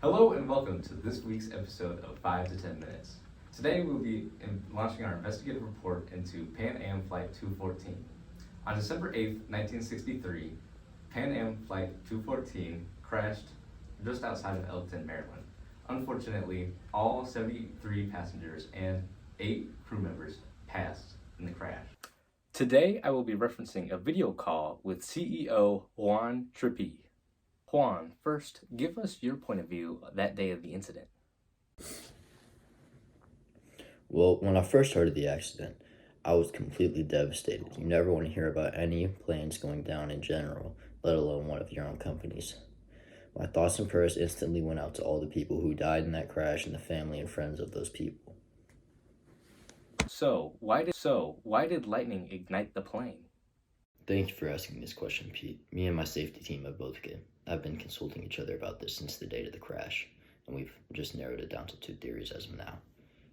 Hello and welcome to this week's episode of 5 to 10 Minutes. Today we'll be launching our investigative report into Pan Am Flight 214. On December 8th, 1963, Pan Am Flight 214 crashed just outside of Elkton, Maryland. Unfortunately, all 73 passengers and 8 crew members passed in the crash. Today I will be referencing a video call with CEO Juan Trippi. Juan, first, give us your point of view that day of the incident. Well, when I first heard of the accident, I was completely devastated. You never want to hear about any planes going down in general, let alone one of your own companies. My thoughts and prayers instantly went out to all the people who died in that crash and the family and friends of those people. So, why did lightning ignite the plane? Thank you for asking this question, Pete. Me and my safety team have been consulting each other about this since the date of the crash, and we've just narrowed it down to 2 theories as of now.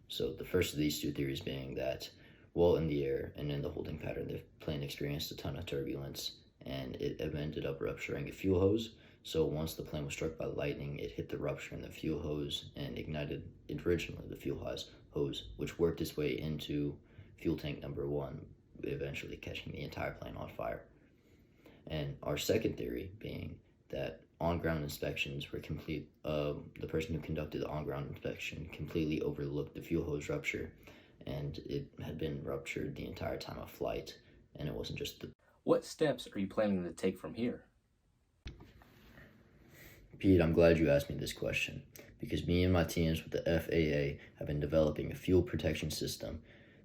So the first of these 2 theories being that while in the air and in the holding pattern, the plane experienced a ton of turbulence, and it ended up rupturing a fuel hose. So once the plane was struck by lightning, it hit the rupture in the fuel hose and ignited originally the fuel hose, which worked its way into fuel tank number 1, eventually catching the entire plane on fire. And our second theory being that on-ground inspections were complete. The person who conducted the on-ground inspection completely overlooked the fuel hose rupture, and it had been ruptured the entire time of flight, and it wasn't just the... What steps are you planning to take from here? Pete, I'm glad you asked me this question, because me and my teams with the FAA have been developing a fuel protection system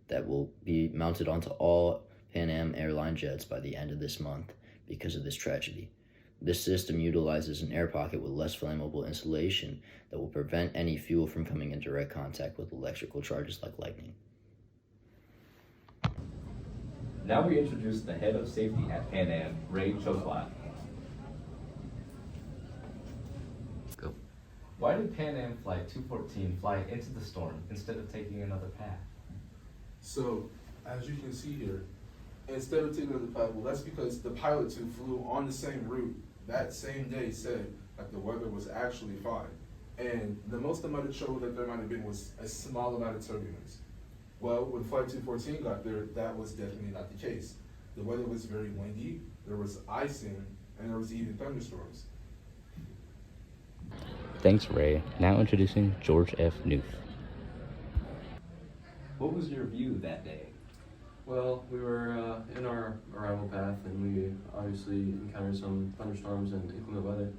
that will be mounted onto all Pan Am airline jets by the end of this month because of this tragedy. This system utilizes an air pocket with less flammable insulation that will prevent any fuel from coming in direct contact with electrical charges like lightning. Now we introduce the head of safety at Pan Am, Ray Choklot. Go. Why did Pan Am Flight 214 fly into the storm instead of taking another path? So, as you can see here, instead of taking another path, well, that's because the pilots who flew on the same route that same day said that the weather was actually fine. And the most that might have showed that there might have been was a small amount of turbulence. Well, when Flight 214 got there, that was definitely not the case. The weather was very windy, there was icing, and there was even thunderstorms. Thanks, Ray. Now introducing George F. Newth. What was your view that day? Well, we were in our arrival path, and we obviously encountered some thunderstorms and inclement weather.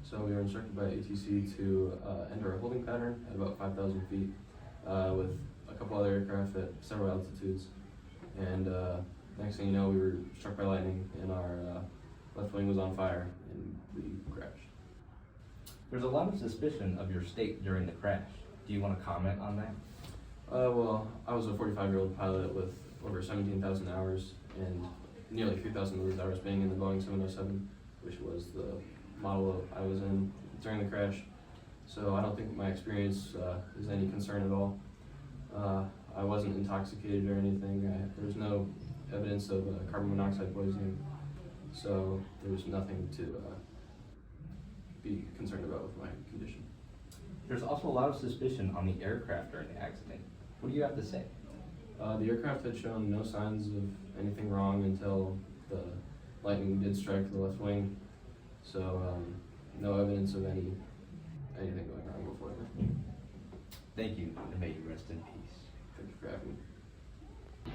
So we were instructed by ATC to enter a holding pattern at about 5,000 feet with a couple other aircraft at several altitudes. And next thing you know, we were struck by lightning, and our left wing was on fire, and we crashed. There's a lot of suspicion of your state during the crash. Do you want to comment on that? Well, I was a 45-year-old pilot with over 17,000 hours and nearly 3,000 of those hours being in the Boeing 707, which was the model I was in during the crash. So I don't think my experience is any concern at all. I wasn't intoxicated or anything. There was no evidence of carbon monoxide poisoning, so there was nothing to be concerned about with my condition. There's also a lot of suspicion on the aircraft during the accident. What do you have to say? The aircraft had shown no signs of anything wrong until the lightning did strike the left wing, so no evidence of anything going wrong before then. Thank you, and may you rest in peace. Thank you for having me.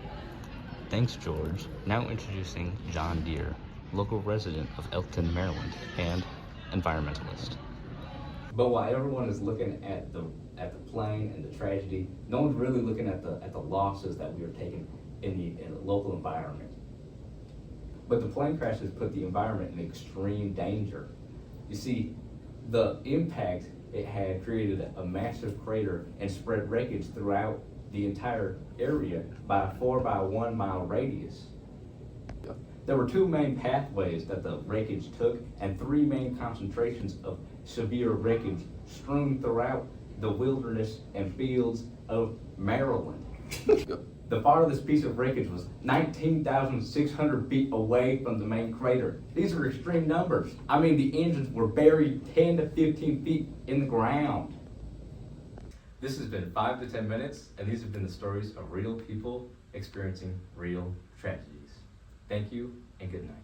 Thanks, George. Now introducing John Deere, local resident of Elkton, Maryland, and environmentalist. But while everyone is looking at the plane and the tragedy, no one's really looking at the losses that we are taking in the local environment. But the plane crash has put the environment in extreme danger. You see, the impact it had created a massive crater and spread wreckage throughout the entire area by a 4 by 1 mile radius. There were 2 main pathways that the wreckage took and 3 main concentrations of severe wreckage strewn throughout the wilderness and fields of Maryland. The farthest piece of wreckage was 19,600 feet away from the main crater. These are extreme numbers. I mean, the engines were buried 10 to 15 feet in the ground. This has been 5 to 10 minutes, and these have been the stories of real people experiencing real tragedies. Thank you, and good night.